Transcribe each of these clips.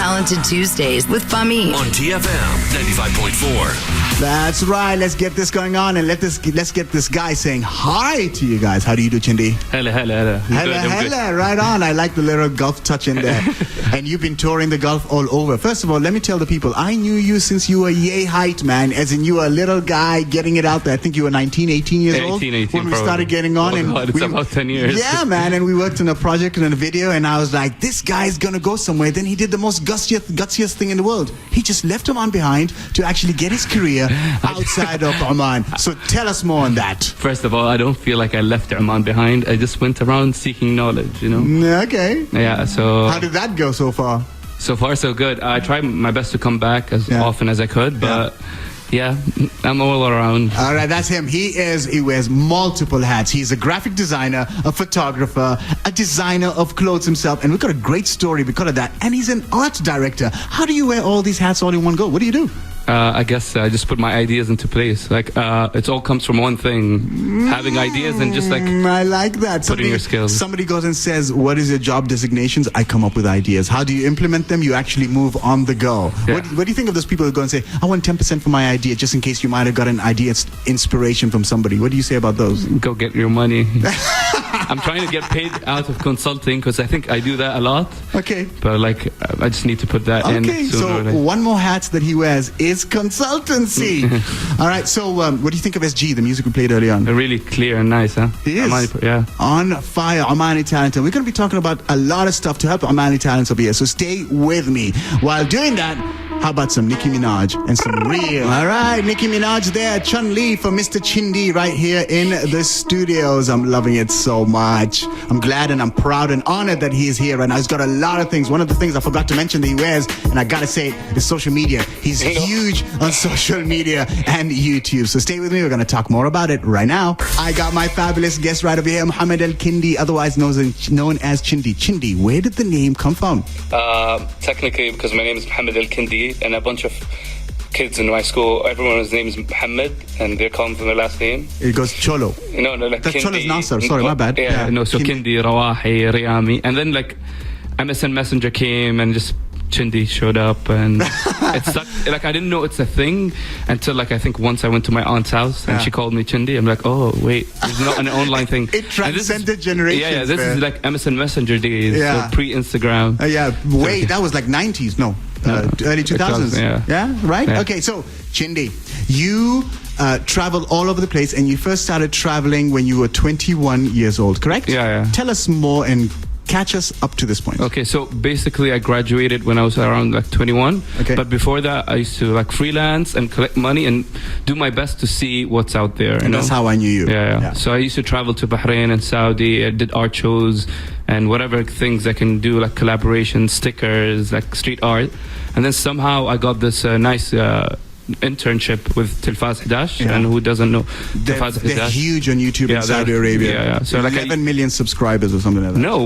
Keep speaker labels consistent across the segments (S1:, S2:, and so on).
S1: Talented Tuesdays with Fahmi
S2: on TFM 95.4.
S3: That's right. Let's get this going on and let's get this guy saying hi to you guys. How do you do, Chndy?
S4: Hella.
S3: Hella. Right on. I like the little Gulf touch in there. And you've been touring the Gulf all over. First of all, let me tell the people, I knew you since you were yay height, man. As in you were a little guy getting it out there. I think you were 19, 18 years old
S4: 18
S3: when we
S4: probably.
S3: started getting on.
S4: It's about 10 years.
S3: Yeah, man. And we worked on a project and a video, and I was like, this guy's going to go somewhere. Then he did the most gutsiest thing in the world. He just left Oman behind to actually get his career outside of Oman. So tell us more on that.
S4: First of all, I don't feel like I left Oman behind. I just went around seeking knowledge, you know?
S3: Okay.
S4: Yeah, so...
S3: How did that go so far?
S4: So far, so good. I tried my best to come back as often as I could, but... Yeah, I'm all around.
S3: All right, that's him. He wears multiple hats. He's a graphic designer, a photographer, a designer of clothes himself, and we've got a great story because of that. And he's an art director. How do you wear all these hats all in one go? What do you do?
S4: I guess I just put my ideas into place. Like, it all comes from one thing. Having ideas and just like...
S3: I like that.
S4: Putting your skills.
S3: Somebody goes and says, what is your job designations? I come up with ideas. How do you implement them? You actually move on the go.
S4: Yeah.
S3: What do you think of those people who go and say, I want 10% for my idea, just in case you might have got an idea, inspiration from somebody? What do you say about those?
S4: Go get your money. I'm trying to get paid out of consulting because I think I do that a lot.
S3: Okay.
S4: But like, I just need to put that in.
S3: Okay, so one more hat that he wears is consultancy. All right, so what do you think of SG, the music we played early on?
S4: Really clear and nice, huh?
S3: He is.
S4: Omani, yeah.
S3: On fire, Omani talent. And we're going to be talking about a lot of stuff to help Omani talents over here. So stay with me. While doing that, how about some Nicki Minaj and some real? All right, Nicki Minaj there, Chun-Li for Mr. Chndy right here in the studios. I'm loving it so much. I'm glad and I'm proud and honored that he is here right now. He's got a lot of things. One of the things I forgot to mention that he wears, and I gotta say it, is social media. He's huge on social media and YouTube. So stay with me. We're gonna talk more about it right now. I got my fabulous guest right over here, Mohammed Kindy, otherwise known as Chndy. Chndy, where did the name come from?
S4: Technically, because my name is Mohammed Kindy, and a bunch of kids in my school, everyone's name is Mohammed, and they're calling from their last name.
S3: It goes Cholo.
S4: No, like
S3: that's
S4: Kindy.
S3: Cholo's Nasser. Sorry, my bad.
S4: Yeah, no, so Kindy, Rawahi, Riyami, and then like MSN Messenger came and just Chndy showed up, and it's like I didn't know it's a thing until like I think once I went to my aunt's house and she called me Chndy. I'm like, oh wait, there's not an online thing.
S3: It transcended generations.
S4: Yeah, this is like MSN Messenger days, so pre-Instagram.
S3: That was like 90s, no. Early 2000s. Yeah, right?
S4: Yeah.
S3: Okay, so Chndy, you traveled all over the place, and you first started traveling when you were 21 years old, correct?
S4: Yeah.
S3: Tell us more and catch us up to this point.
S4: Okay, so basically I graduated when I was around like 21.
S3: Okay.
S4: But before that, I used to like freelance and collect money and do my best to see what's out there.
S3: And that's how I knew you.
S4: Yeah. So I used to travel to Bahrain and Saudi. I did art shows and whatever things I can do, like collaboration, stickers, like street art. And then somehow I got this nice internship with Telfaz 11, and who doesn't know Telfaz 11?
S3: They're huge on YouTube in Saudi Arabia.
S4: Yeah. So
S3: 11 million subscribers or something like that.
S4: No,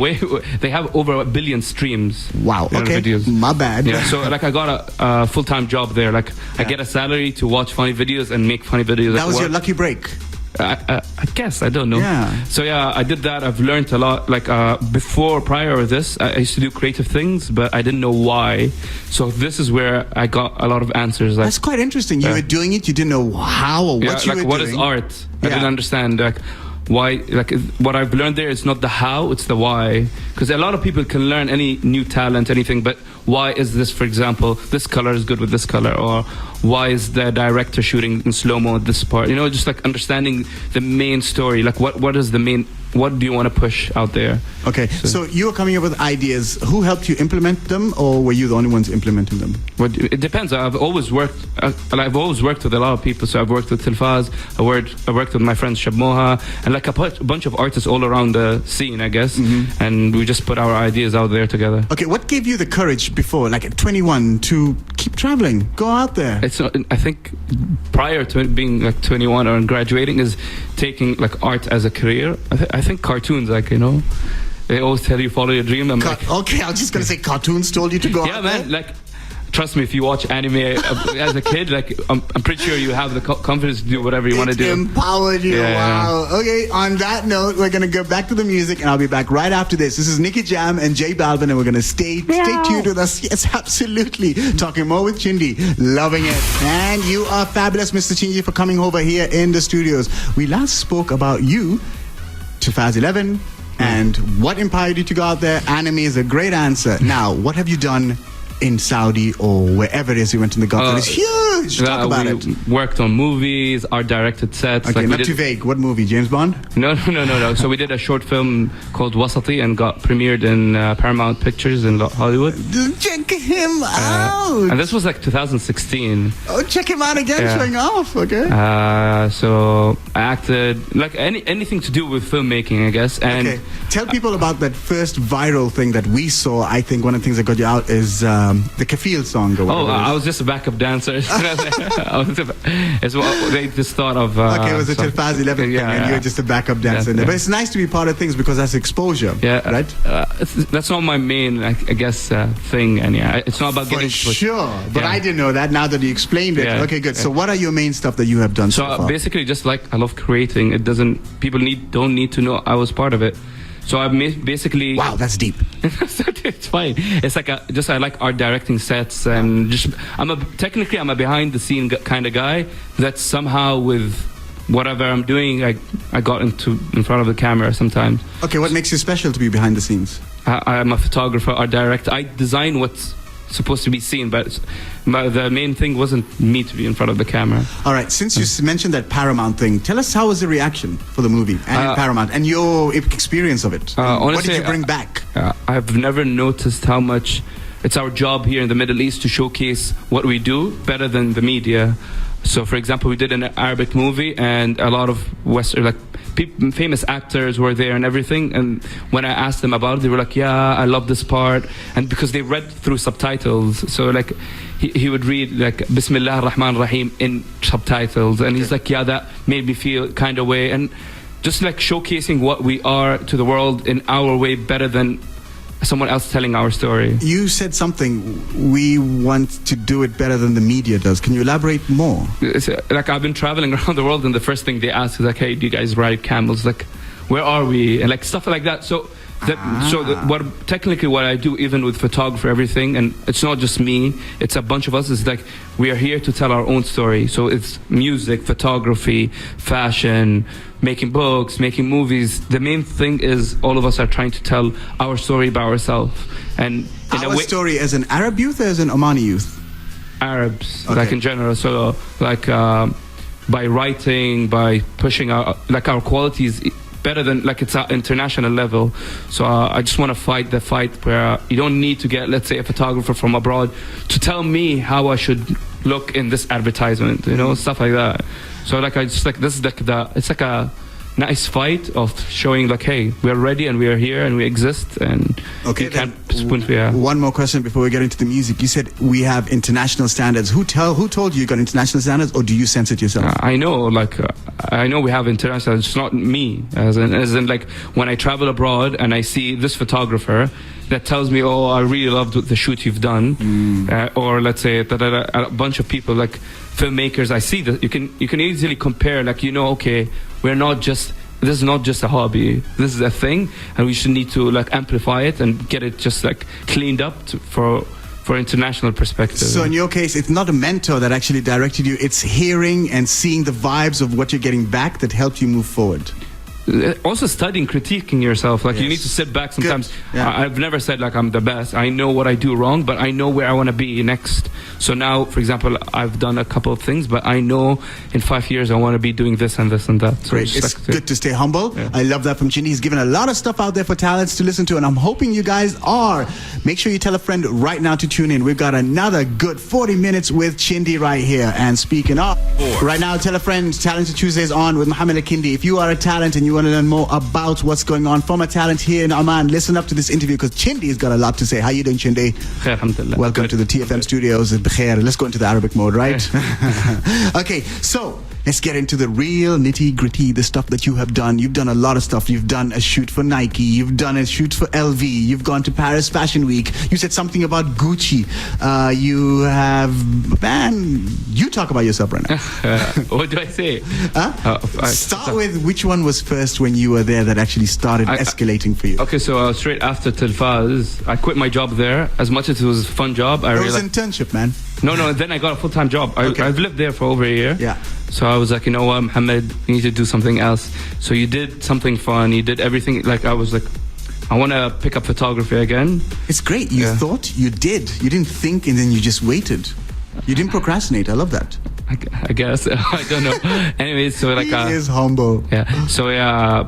S4: they have over 1 billion streams.
S3: Wow, okay,
S4: videos.
S3: My bad.
S4: Yeah, so like I got a full-time job there. Like I get a salary to watch funny videos and make funny videos.
S3: That was your lucky break.
S4: I guess, I don't know.
S3: Yeah.
S4: So yeah, I did that. I've learned a lot. Like prior to this, I used to do creative things, but I didn't know why. So this is where I got a lot of answers. Like,
S3: that's quite interesting. You were doing it, you didn't know how or what you were doing.
S4: What is art? I didn't understand. Like, why? Like, what I've learned there is not the how, it's the why. Because a lot of people can learn any new talent, anything, but why is this, for example, this color is good with this color, or why is the director shooting in slow-mo at this part? You know, just like understanding the main story. Like, what is the main... What do you want to push out there?
S3: Okay, so you were coming up with ideas. Who helped you implement them, or were you the only ones implementing them?
S4: Well, it depends. I've always worked with a lot of people. So I've worked with Telfaz, I worked with my friend Shabmoha, and like a bunch of artists all around the scene, I guess. And we just put our ideas out there together.
S3: Okay, what gave you the courage before, like at 21, to keep traveling, go out there?
S4: It's not, I think prior to being like 21 or graduating is taking like art as a career. I think cartoons, like, you know, they always tell you follow your dream.
S3: Okay, I was just gonna say cartoons told you to go out
S4: man,
S3: there?
S4: like trust me, if you watch anime as a kid, like I'm pretty sure you have the confidence to do whatever you want to do.
S3: Empowered you.
S4: Yeah.
S3: Wow. Okay, on that note, we're going to go back to the music, and I'll be back right after this. This is Nicky Jam and J Balvin, and we're going to stay tuned with us. Yes, absolutely. Talking more with Chindy. Loving it. And you are fabulous, Mr. Chindy, for coming over here in the studios. We last spoke about you, 2011, and what inspired you to go out there. Anime is a great answer. Now, what have you done in Saudi or wherever it is you went in the Gulf? That is huge. Talk about it.
S4: Worked on movies, art directed sets.
S3: Okay,
S4: like
S3: not too vague. What movie? James Bond?
S4: No. So we did a short film called Wasati and got premiered in Paramount Pictures in Hollywood.
S3: Check him out.
S4: And this was like 2016.
S3: Oh, check him out again, showing off. Okay.
S4: So I acted like anything to do with filmmaking, I guess. And
S3: okay. Tell people about that first viral thing that we saw. I think one of the things that got you out is the Kafil song.
S4: I was just a backup dancer. It's what they just thought of.
S3: Okay, it was a Tilfaz 11 thing, and you were just a backup dancer.
S4: Yeah.
S3: But it's nice to be part of things because that's exposure.
S4: Yeah,
S3: right.
S4: That's not my main, I guess, thing, and it's not about getting.
S3: Sure, but I didn't know that. Now that you explained it, okay, good. So, what are your main stuff that you have done so far?
S4: Basically, just like I love creating. It doesn't. People don't need to know I was part of it. So I basically.
S3: Wow, that's deep.
S4: It's fine. It's like I like art directing sets, and I'm a behind the scene kind of guy that somehow with whatever I'm doing, I got in front of the camera sometimes.
S3: Okay, what makes you special to be behind the scenes?
S4: I'm a photographer, art director. I design what's supposed to be seen, but the main thing wasn't me to be in front of the camera.
S3: All right, since you mentioned that Paramount thing, tell us how was the reaction for the movie and Paramount and your experience of it.
S4: Honestly,
S3: what did you bring back?
S4: I've never noticed how much it's our job here in the Middle East to showcase what we do better than the media. So, for example, we did an Arabic movie, and a lot of Western, famous actors were there and everything. And when I asked them about it, they were like, "Yeah, I love this part," and because they read through subtitles, so like he would read like Bismillah ar-Rahman ar-Rahim in subtitles, and he's like, "Yeah, that made me feel kind of way," and just like showcasing what we are to the world in our way better than someone else telling our story.
S3: You said something, we want to do it better than the media does. Can you elaborate more?
S4: It's, like I've been traveling around the world, and the first thing they ask is like, "Hey, do you guys ride camels? Like, where are we?" And like stuff like that. So technically what I do, even with photography, everything, and it's not just me, it's a bunch of us, is like we are here to tell our own story. So it's music, photography, fashion, making books, making movies. The main thing is all of us are trying to tell our story by ourselves. And in
S3: our story as an Arab youth or as an Omani youth?
S4: Arabs, like in general. So like by writing, by pushing our qualities better than it's at international level. So I just want to fight the fight where you don't need to get, let's say, a photographer from abroad to tell me how I should look in this advertisement, stuff like that. So this is it's like a nice fight of showing hey, we're ready and we're here and we exist, and
S3: okay,
S4: you can't spoon feed.
S3: One more question before we get into the music. You said we have international standards. Who told you got international standards, or do you sense it yourself?
S4: I know, I know we have international. It's not me, as in when I travel abroad and I see this photographer that tells me, "Oh, I really loved the shoot you've done," or let's say that a bunch of people filmmakers. I see that you can easily compare. Okay, this is not just a hobby. This is a thing, and we should need to amplify it and get it just cleaned up for international perspective.
S3: So in your case, it's not a mentor that actually directed you. It's hearing and seeing the vibes of what you're getting back that helped you move forward.
S4: Also studying, critiquing yourself. You need to sit back sometimes. I've never said I'm the best. I know what I do wrong, but I know where I want to be next. So now, for example, I've done a couple of things, but I know in 5 years I want to be doing this and this and that. So
S3: great. It's good to stay humble. I love that from Chindy. He's given a lot of stuff out there for talents to listen to, and I'm hoping you guys are. Make sure you tell a friend right now to tune in. We've got another good 40 minutes with Chindy right here. And speaking of, right now, tell a friend, Talented Tuesdays on with Mohammed and Kindy. If you are a talent and you want to learn more about what's going on from a talent here in Oman, listen up to this interview because Chindy's got a lot to say. How you doing, Chindy? Welcome to the TFM studios. Let's go into the Arabic mode, right? Okay, so Let's get into the real nitty-gritty, the stuff that you have done. You've done a lot of stuff. You've done a shoot for Nike. You've done a shoot for LV. You've gone to Paris Fashion Week. You said something about Gucci. You have... Man, you talk about yourself right now.
S4: What do I say?
S3: Start with which one was first when you were there that actually started escalating for you.
S4: Okay, so straight after Tilfaz, I quit my job there. As much as it was a fun job, I realized...
S3: It was internship, man.
S4: No, then I got a full-time job. I've lived there for over a year.
S3: Yeah.
S4: So I was like, you know what, Mohammed, you need to do something else. So you did something fun. You did everything. Like, I was like, I want to pick up photography again.
S3: It's great. You thought, you did. You didn't think and then you just waited. You didn't procrastinate. I love that.
S4: I guess. I don't know. Anyways, so like...
S3: He is humble.
S4: Yeah. So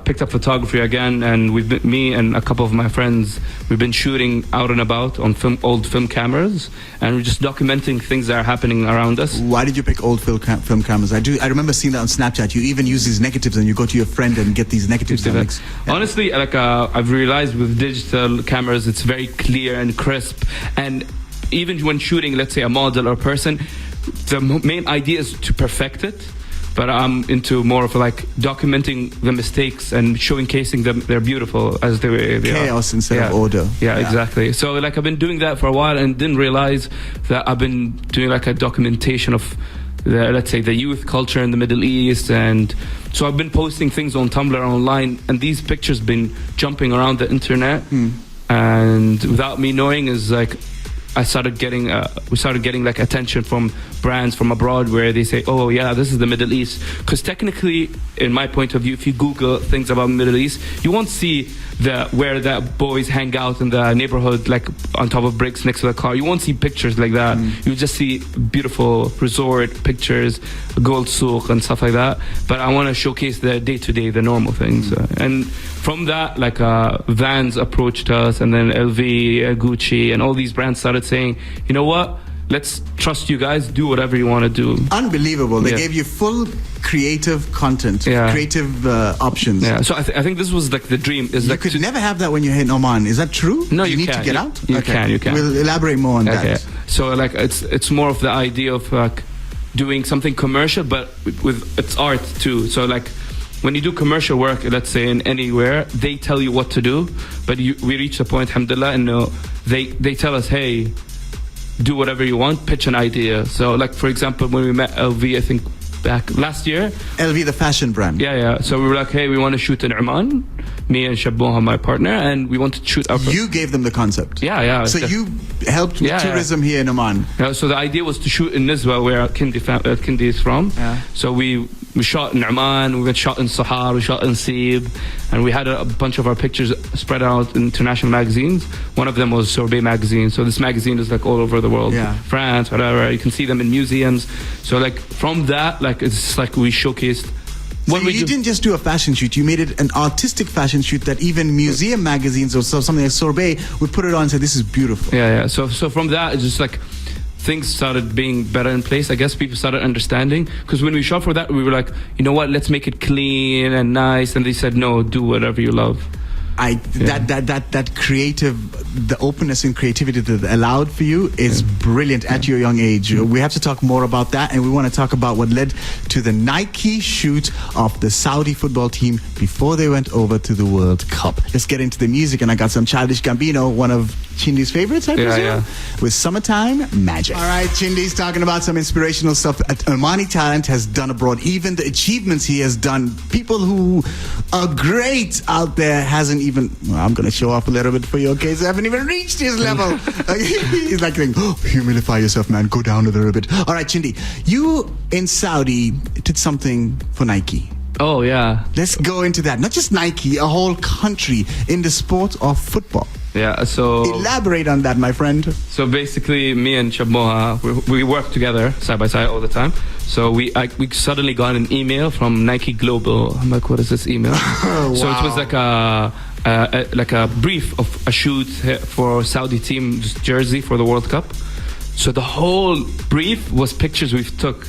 S4: picked up photography again, and me and a couple of my friends, we've been shooting out and about on old film cameras, and we're just documenting things that are happening around us.
S3: Why did you pick old film cameras? I remember seeing that on Snapchat. You even use these negatives, and you go to your friend and get these negatives.
S4: Honestly, like I've realized with digital cameras, it's very clear and crisp, and even when shooting, let's say, a model or a person, the main idea is to perfect it, but I'm into more of like documenting the mistakes and showcasing them. They're beautiful as they
S3: chaos
S4: are.
S3: Instead of order.
S4: Yeah, exactly. So like I've been doing that for a while and didn't realize that I've been doing like a documentation of let's say the youth culture in the Middle East, and so I've been posting things on Tumblr online, and these pictures been jumping around the internet, and without me knowing is like we started getting like attention from brands from abroad where they say, oh yeah, this is the Middle East. Because technically, in my point of view, if you Google things about Middle East, you won't see where that boys hang out in the neighborhood, like on top of bricks next to the car. You won't see pictures like that. You just see beautiful resort pictures, gold souk and stuff like that. But I want to showcase the day-to-day, the normal things. And from that, like Vans approached us, and then LV, Gucci, and all these brands started saying, you know what? Let's trust you guys, do whatever you want to do.
S3: Unbelievable. They gave you full creative content, creative options.
S4: Yeah, so I think this was like the dream. Is
S3: you could never have that when you're in Oman. Is that true?
S4: No,
S3: you need
S4: can.
S3: to get out?
S4: You can.
S3: We'll elaborate more on that.
S4: So like it's more of the idea of like doing something commercial, but with it's art too. So like when you do commercial work, let's say in anywhere, they tell you what to do, but we reach the point, alhamdulillah, and they tell us, hey, do whatever you want, pitch an idea. So like, for example, when we met LV, I think back last year.
S3: LV, the fashion brand.
S4: Yeah. So we were like, hey, we want to shoot in Oman, me and Shaboha, my partner, and we want to shoot our...
S3: You gave them the concept.
S4: Yeah.
S3: So you helped with tourism here in Oman.
S4: Yeah, so the idea was to shoot in Nizwa, where Kindy is from. Yeah. So we shot in Oman, we shot in Sahar, we shot in Sib, and we had a bunch of our pictures spread out in international magazines. One of them was Sorbet magazine. So this magazine is like all over the world, France, whatever. You can see them in museums. So like from that, like it's like we showcased.
S3: So you didn't just do a fashion shoot, you made it an artistic fashion shoot that even museum magazines or something like Sorbet would put it on and say, this is beautiful.
S4: Yeah. So from that, it's just like things started being better in place. I guess people started understanding, because when we shot for that, we were like, you know what, let's make it clean and nice, and they said, no, do whatever you love. That
S3: creative, the openness and creativity that allowed for you is brilliant at your young age. We have to talk more about that, and we want to talk about what led to the Nike shoot of the Saudi football team before they went over to the World Cup. Let's get into the music, and I got some Childish Gambino, one of Chindy's favorites, I presume, with Summertime Magic. All right, Chindy's talking about some inspirational stuff that Omani talent has done abroad, even the achievements he has done. People who are great out there hasn't even, well, I'm going to show off a little bit for you, okay? So I haven't even reached his level. He's like saying, humilify yourself, man, go down a little bit. All right, Chindy, you in Saudi did something for Nike.
S4: Oh, yeah.
S3: Let's go into that. Not just Nike, a whole country in the sport of football.
S4: Yeah, so...
S3: Elaborate on that, my friend.
S4: So basically, me and Shaboha, we work together, side by side, all the time. So we suddenly got an email from Nike Global. I'm like, what is this email?
S3: Wow.
S4: So it was like a brief of a shoot for Saudi team jersey for the World Cup. So the whole brief was pictures we took.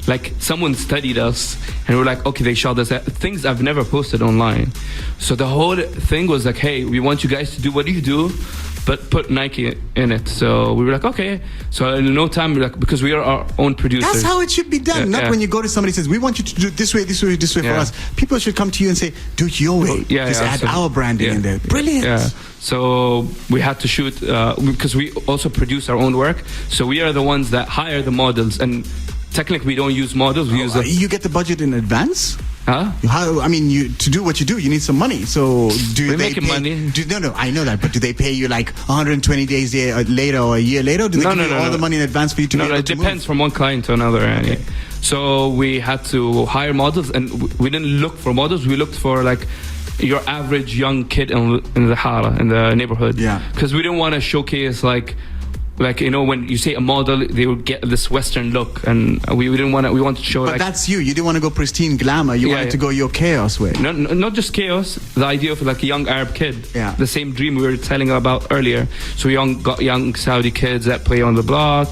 S4: Like someone studied us and we're like, okay, they shot us things I've never posted online. So the whole thing was like, hey, we want you guys to do what you do, but put Nike in it. So we were like, okay. So in no time, like, because we are our own producers.
S3: That's how it should be done. Not when you go to somebody and says, we want you to do it this way, this way, this way for us. People should come to you and say, do it your way. Just add our branding in there. Brilliant.
S4: Yeah. So we had to shoot, because we also produce our own work. So we are the ones that hire the models. And technically we don't use models. We use
S3: you get the budget in advance?
S4: Huh?
S3: To do what you do, you need some money. So
S4: We're making money.
S3: No, I know that. But do they pay you like 120 days later or a year later? Or do they give you all the money in advance for you to be able to
S4: it depends from one client to another. Okay. So we had to hire models, and we didn't look for models. We looked for like your average young kid in the Hara, in the neighborhood.
S3: Yeah.
S4: Because we didn't want to showcase like when you say a model, they would get this Western look, and we didn't want to. We wanted to show.
S3: But that's you. You didn't want to go pristine glamour. You wanted to go your chaos way.
S4: No, not just chaos. The idea of like a young Arab kid.
S3: Yeah.
S4: The same dream we were telling about earlier. So got young Saudi kids that play on the block.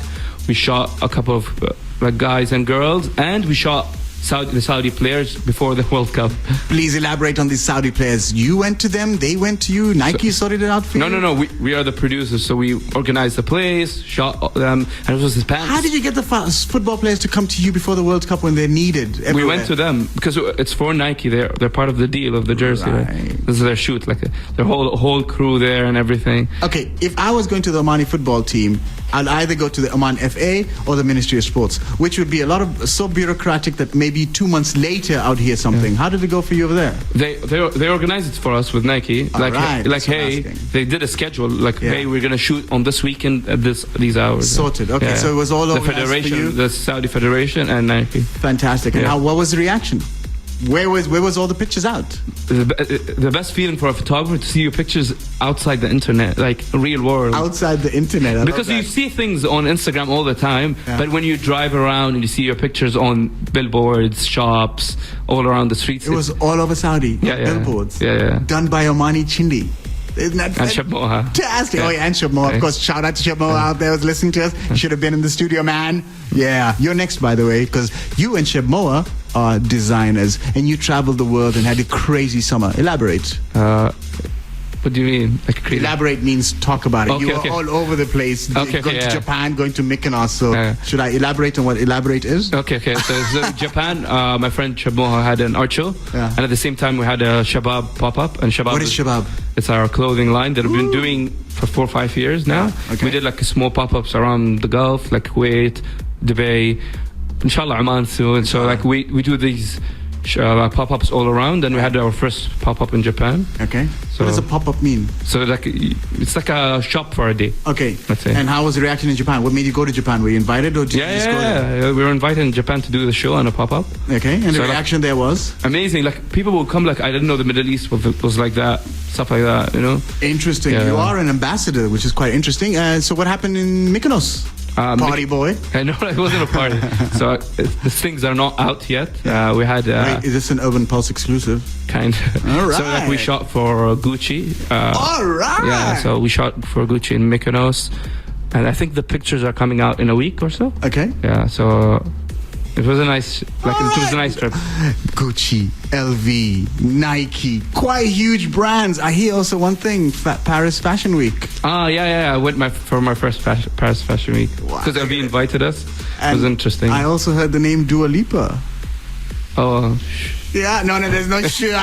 S4: We shot a couple of like guys and girls, and we shot the Saudi players before the World Cup. Please
S3: elaborate on these Saudi players. You went to them, they went to you, Nike sorted it out for you?
S4: No. We are the producers, so we organized the plays, shot them, and it was his pants.
S3: How did you get the football players to come to you before the World Cup when they're needed everywhere?
S4: We went to them because it's for Nike. They're part of the deal of the jersey. Right. This is their shoot, like their whole crew there and everything.
S3: Okay, if I was going to the Omani football team, I'll either go to the Oman FA or the Ministry of Sports, which would be so bureaucratic that maybe 2 months later I'd hear something. Yeah. How did it go for you over there?
S4: They organized it for us with Nike. Hey, they did a schedule. Hey, we're gonna shoot on this weekend at these hours.
S3: Sorted. Okay, so it was all over
S4: the federation, the Saudi Federation, and Nike.
S3: Fantastic. And what was the reaction? Where was all the pictures out?
S4: The best feeling for a photographer to see your pictures outside the internet, like real world.
S3: Outside the internet,
S4: because you see things on Instagram all the time, but when you drive around and you see your pictures on billboards, shops, all around the streets.
S3: It was all over Saudi. Billboards. Done by Omani Chndy. Isn't that fantastic? Oh, and Shab Moha, of course. Shout out to Shab Moha out there who's listening to us. You should have been in the studio, man. Yeah, you're next, by the way, because you and Shab Moha are designers, and you traveled the world and had a crazy summer. Elaborate.
S4: What do you mean?
S3: Elaborate means talk about it. You were all over the place. Going to Japan, going to Mykonos. So should I elaborate on what elaborate is?
S4: Okay. So Japan, my friend Shab Moha had an art show. Yeah. And at the same time, we had a Shabab pop-up. And Shabab
S3: what is Shabab?
S4: It's our clothing line that we've been doing for 4 or 5 years now. Okay. We did like small pop-ups around the Gulf, like Kuwait, Dubai, inshallah Oman soon. So we do these pop-ups all around, and we had our first pop-up in Japan.
S3: Okay. So what does a pop-up mean?
S4: So it's like a shop for a day.
S3: Okay.
S4: Let's say.
S3: And how was the reaction in Japan? What made you go to Japan? Were you invited, or did you just go there?
S4: We were invited in Japan to do the show on a pop-up.
S3: Okay. And the reaction there was
S4: amazing. Like people will come. Like I didn't know the Middle East was like that. Stuff like that. You know.
S3: Interesting. Yeah. You are an ambassador, which is quite interesting. So what happened in Mykonos? Party boy.
S4: No, it wasn't a party. So the things are not out yet. We had.
S3: Wait, is this an Urban Pulse exclusive?
S4: Kind of.
S3: All right.
S4: So we shot for Gucci.
S3: All right.
S4: Yeah. So we shot for Gucci in Mykonos, and I think the pictures are coming out in a week or so.
S3: Okay.
S4: Yeah. So. It was a nice, it was a nice trip.
S3: Gucci, LV, Nike, quite huge brands. I hear also one thing, Paris Fashion Week.
S4: I went for my first Paris Fashion Week because LV invited us. It was interesting.
S3: I also heard the name Dua Lipa.
S4: Oh.
S3: Yeah, no, there's no shoe.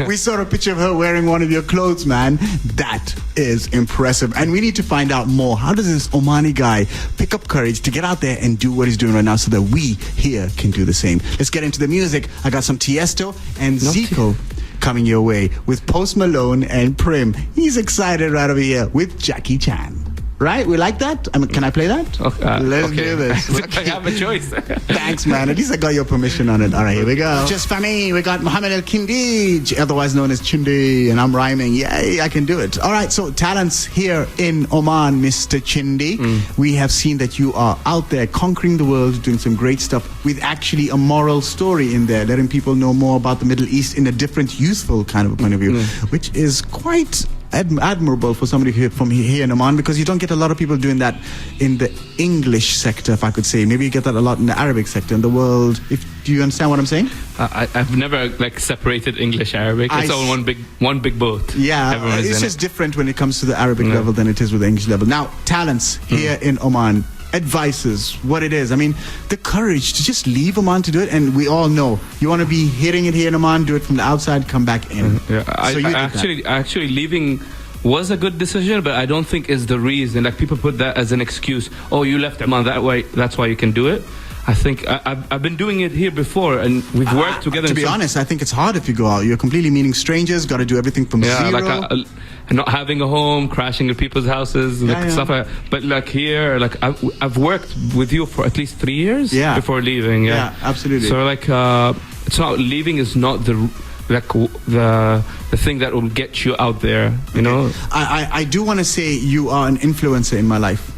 S3: We saw a picture of her wearing one of your clothes, man. That is impressive. And we need to find out more. How does this Omani guy pick up courage to get out there and do what he's doing right now so that we here can do the same? Let's get into the music. I got some Tiesto and Zico coming your way with Post Malone and Prim. He's excited right over here with Jackie Chan. Right? We like that? Can I play that? Let's do this.
S4: I have a choice.
S3: Thanks, man. At least I got your permission on it. All right, here we go. Just Fahmi, we got Mohammed Kindy, otherwise known as Chndy, and I'm rhyming. Yay, I can do it. All right, so talents here in Oman, Mr. Chndy. We have seen that you are out there conquering the world, doing some great stuff with actually a moral story in there, letting people know more about the Middle East in a different, youthful kind of a point of view, which is quite admirable for somebody from here in Oman, because you don't get a lot of people doing that in the English sector, if I could say. Maybe you get that a lot in the Arabic sector in the world. Do you understand what I'm saying?
S4: I've never like separated English Arabic. It's all one big boat.
S3: Yeah, it's just different when it comes to the Arabic level than it is with the English level. Now, talents here in Oman. Advices, what it is. I mean, the courage to just leave Oman to do it, and we all know you want to be hitting it here in Oman, do it from the outside, come back in.
S4: Actually leaving was a good decision, but I don't think is the reason. Like, people put that as an excuse. Oh, you left Oman that way, that's why you can do it. I think I've been doing it here before, and we've worked together.
S3: To be honest, I think it's hard if you go out. You're completely meeting strangers, got to do everything from zero.
S4: Like not having a home, crashing at people's houses, stuff like that. But like here, like I've worked with you for at least 3 years before leaving.
S3: Yeah, absolutely.
S4: So like, it's not, leaving is not the thing that will get you out there. You know.
S3: I do want to say you are an influencer in my life.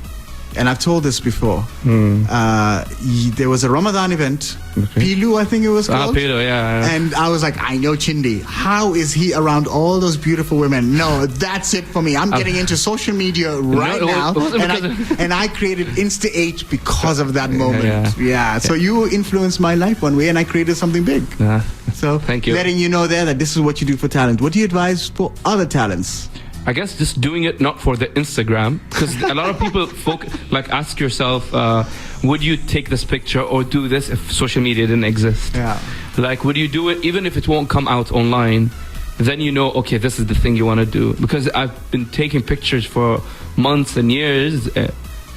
S3: And I've told this before. There was a Ramadan event, Pilu, I think it was called.
S4: Pilu, yeah.
S3: And I was like, I know Chndy. How is he around all those beautiful women? No, that's it for me. I'm getting into social media now. And I created Insta8 because of that moment. So you influenced my life one way, and I created something big. So
S4: thank you.
S3: Letting you know there that this is what you do for talent. What do you advise for other talents?
S4: I guess just doing it not for the Instagram, because a lot of people ask yourself, would you take this picture or do this if social media didn't exist? Like, would you do it even if it won't come out online? Then you know, okay, this is the thing you want to do. Because I've been taking pictures for months and years,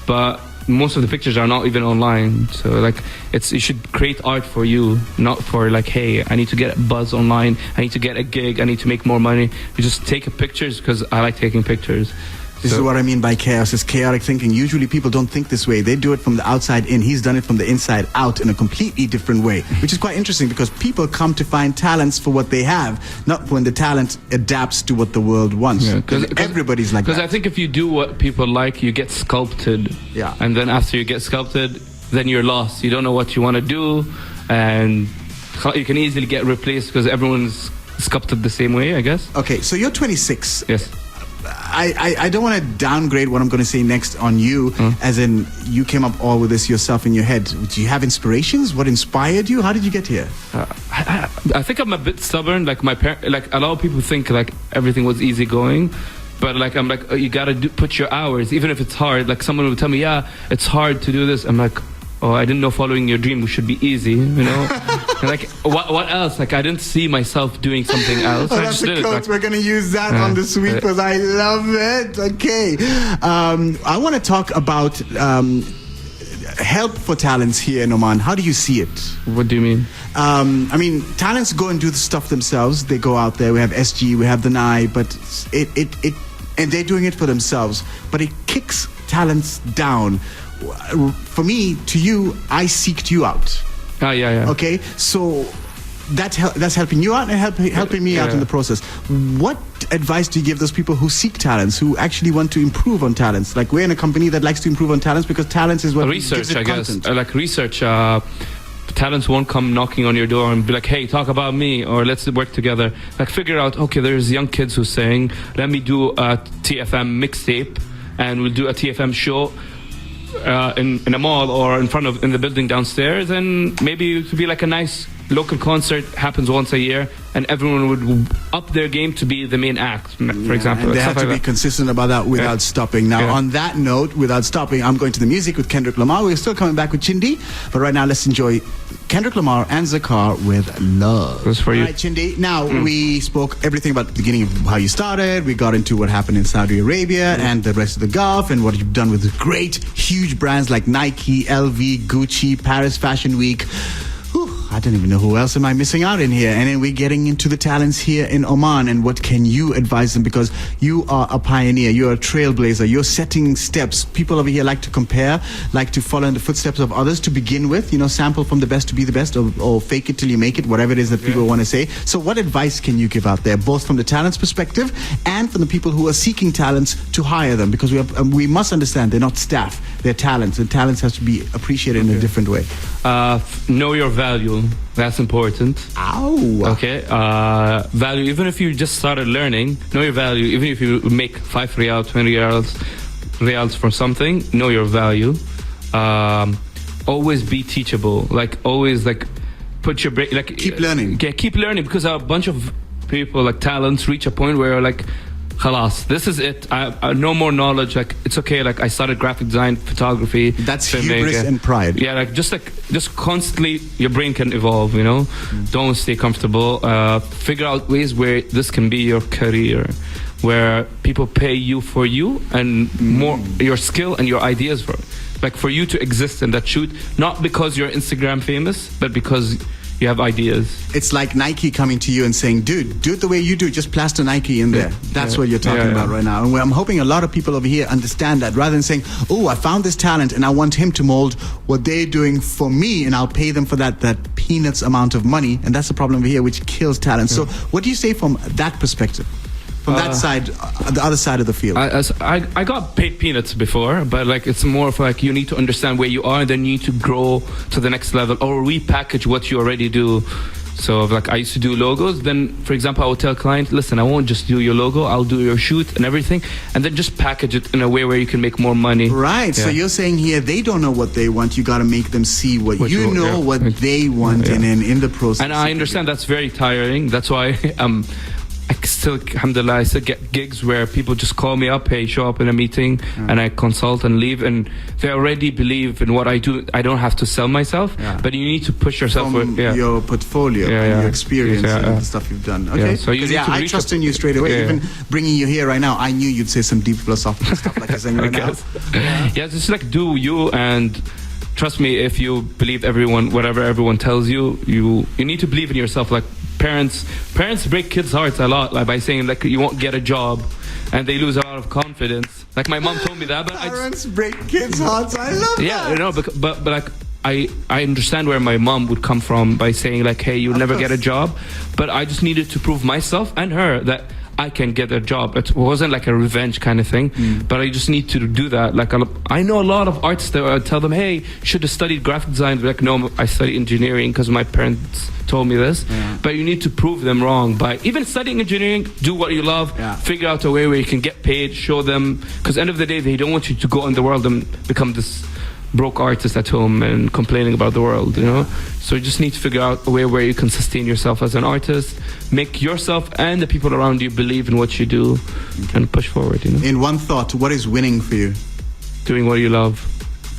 S4: but most of the pictures are not even online. So like, you should create art for you, not for like, hey, I need to get a buzz online, I need to get a gig, I need to make more money. You just take pictures because I like taking pictures.
S3: This is what I mean by chaos. It's chaotic thinking. Usually people don't think this way. They do it from the outside in. He's done it from the inside out in a completely different way, which is quite interesting, because people come to find talents for what they have, not when the talent adapts to what the world wants. Because everybody's like that.
S4: Because I think if you do what people like, you get sculpted. And then after you get sculpted, then you're lost. You don't know what you want to do, and you can easily get replaced because everyone's sculpted the same way, I guess.
S3: Okay, so you're 26.
S4: Yes.
S3: I don't want to downgrade what I'm going to say next on you, as in you came up all with this yourself in your head. Do you have inspirations? What inspired you? How did you get here?
S4: I think I'm a bit stubborn. Like like a lot of people think like everything was easy going, but like I'm like, you gotta put your hours, even if it's hard. Like someone would tell me, yeah, it's hard to do this. I'm like, oh, I didn't know following your dream should be easy, you know? Like, what else? Like, I didn't see myself doing something else.
S3: I just did it. Like, we're going to use that on the sweepers. I love it. Okay. I want to talk about help for talents here in Oman. How do you see it?
S4: What do you mean?
S3: I mean, talents go and do the stuff themselves. They go out there. We have SG, we have the NAI, but and they're doing it for themselves. But it kicks talents down. For me, to you, I seeked you out. Okay, so that's helping you out and helping me out in the process. What advice do you give those people who seek talents, who actually want to improve on talents? Like, we're in a company that likes to improve on talents because talents is what gives it content.
S4: Like research. Talents won't come knocking on your door and be like, hey, talk about me, or let's work together. Like, figure out, okay, there's young kids who's saying, let me do a TFM mixtape, and we'll do a TFM show in a mall or in the building downstairs, and maybe it could be like a nice local concert, happens once a year, and everyone would up their game to be the main act, for example.
S3: And they have to be consistent about that without stopping. Now, on that note, without stopping, I'm going to the music with Kendrick Lamar. We're still coming back with Chndy, but right now let's enjoy Kendrick Lamar and Zakar with Love.
S4: That's for you.
S3: All right, Chndy. Now, we spoke everything about the beginning of how you started. We got into what happened in Saudi Arabia and the rest of the Gulf, and what you've done with great, huge brands like Nike, LV, Gucci, Paris Fashion Week. I don't even know who else am I missing out in here. And then we're getting into the talents here in Oman, and what can you advise them? Because you are a pioneer, you're a trailblazer, you're setting steps. People over here like to compare, like to follow in the footsteps of others to begin with, sample from the best to be the best, or fake it till you make it, whatever it is that people want to say. So what advice can you give out there, both from the talents perspective and from the people who are seeking talents to hire them? Because we must understand they're not staff. their talents, and talents has to be appreciated in a different way.
S4: Know your value. That's important.
S3: Ow.
S4: Okay. Value. Even if you just started learning, know your value. Even if you make 5 riyal, 20 riyals for something, know your value. Always be teachable. Like always, like put your brain. Like
S3: Keep learning.
S4: Yeah, keep learning, because a bunch of people, like talents, reach a point where like, khalas, this is it. I no more knowledge. Like it's okay. Like I started graphic design, photography.
S3: That's
S4: filming,
S3: hubris and pride.
S4: Yeah, just constantly, your brain can evolve. You know, don't stay comfortable. Figure out ways where this can be your career, where people pay you for you and more your skill and your ideas for, like for you to exist in that shoot, not because you're Instagram famous, but because you have ideas.
S3: It's like Nike coming to you and saying, dude, do it the way you do, just plaster Nike in there. That's what you're talking about right now. And I'm hoping a lot of people over here understand that, rather than saying, oh, I found this talent and I want him to mold what they're doing for me and I'll pay them for that peanuts amount of money. And that's the problem over here, which kills talent. So what do you say from that perspective? From that side, the other side of the field.
S4: I got paid peanuts before, but like it's more of like you need to understand where you are, and then you need to grow to the next level or repackage what you already do. So like I used to do logos. Then, for example, I would tell clients, listen, I won't just do your logo. I'll do your shoot and everything, and then just package it in a way where you can make more money.
S3: Right. Yeah. So you're saying here they don't know what they want. You got to make them see what you know, what they want, and then in the process.
S4: And I understand that's very tiring. That's why I still, alhamdulillah, I still get gigs where people just call me up, hey, show up in a meeting, and I consult and leave, and they already believe in what I do. I don't have to sell myself, but you need to push yourself
S3: from your portfolio and your experience and the stuff you've done. Okay,
S4: so you
S3: I trust in you straight away. Even bringing you here right now, I knew you'd say some deep philosophical stuff like you're saying right now.
S4: Yeah, just like do you, and trust me, if you believe whatever everyone tells you, you need to believe in yourself. Like parents break kids' hearts a lot, like by saying like you won't get a job, and they lose a lot of confidence. Like my mom told me that, but
S3: parents break kids' hearts. I love that.
S4: Yeah, you know, but like I understand where my mom would come from by saying like, hey, you'll never get a job, but I just needed to prove myself and her that I can get a job. It wasn't like a revenge kind of thing, but I just need to do that. Like I know a lot of artists that I tell them, hey, you should have studied graphic design. They're like, no, I studied engineering because my parents told me this. But you need to prove them wrong by even studying engineering. Do what you love. Figure out a way where you can get paid. Show them, because at the end of the day, they don't want you to go in the world and become this broke artist at home and complaining about the world, you know. So you just need to figure out a way where you can sustain yourself as an artist, make yourself and the people around you believe in what you do, and push forward, you know.
S3: In one thought, what is winning for you?
S4: Doing what you love.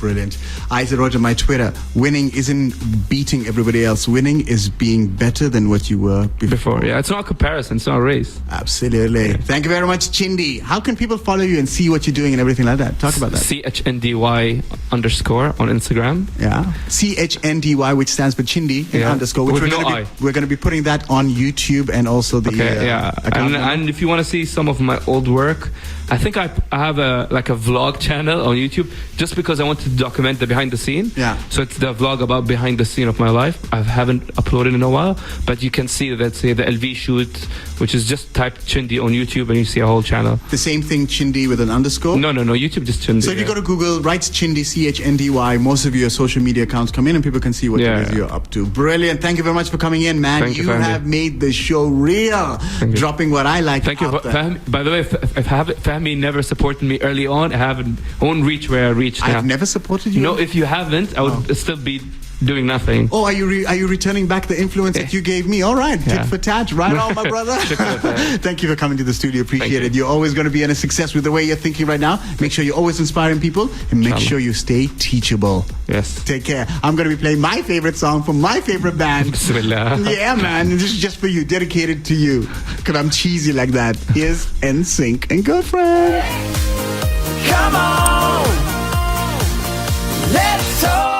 S3: Brilliant. I wrote on my Twitter, winning isn't beating everybody else. Winning is being better than what you were before.
S4: Yeah, it's not a comparison. It's not a race.
S3: Absolutely. Yeah. Thank you very much, Chndy. How can people follow you and see what you're doing and everything like that? Talk about that.
S4: CHNDY _ on Instagram.
S3: Yeah. CHNDY, which stands for Chndy _ which we're going to be putting that on YouTube and also the account.
S4: And if you want to see some of my old work, I think I have a vlog channel on YouTube, just because I want to document the behind the scene. Yeah. So it's the vlog about behind the scene of my life. I haven't uploaded in a while, but you can see that, say, the LV shoot, which is just type Chndy on YouTube and you see a whole channel.
S3: The same thing, Chndy with an underscore?
S4: No, YouTube just Chndy.
S3: So if you go to Google, write Chndy, CHNDY, most of your social media accounts come in and people can see what it is you're up to. Brilliant. Thank you very much for coming in, man.
S4: Thank you,
S3: have made the show real. Dropping what I like.
S4: Thank you. Fahmi, by the way, Fahmi never supported me early on. I won't reach where I reached now.
S3: I've never supported you?
S4: No, if you haven't, I would still be doing nothing.
S3: Oh, are you returning back the influence that you gave me? All right, tit for tat, right on, my brother. Thank you for coming to the studio. Appreciate it. You're always going to be in a success with the way you're thinking right now. Make sure you're always inspiring people, and make sure you stay teachable.
S4: Yes.
S3: Take care. I'm going to be playing my favorite song from my favorite band.
S4: Bismillah.
S3: Yeah, man. This is just for you, dedicated to you, because I'm cheesy like that. Here's NSYNC and Girlfriend.
S5: Come on, let's talk.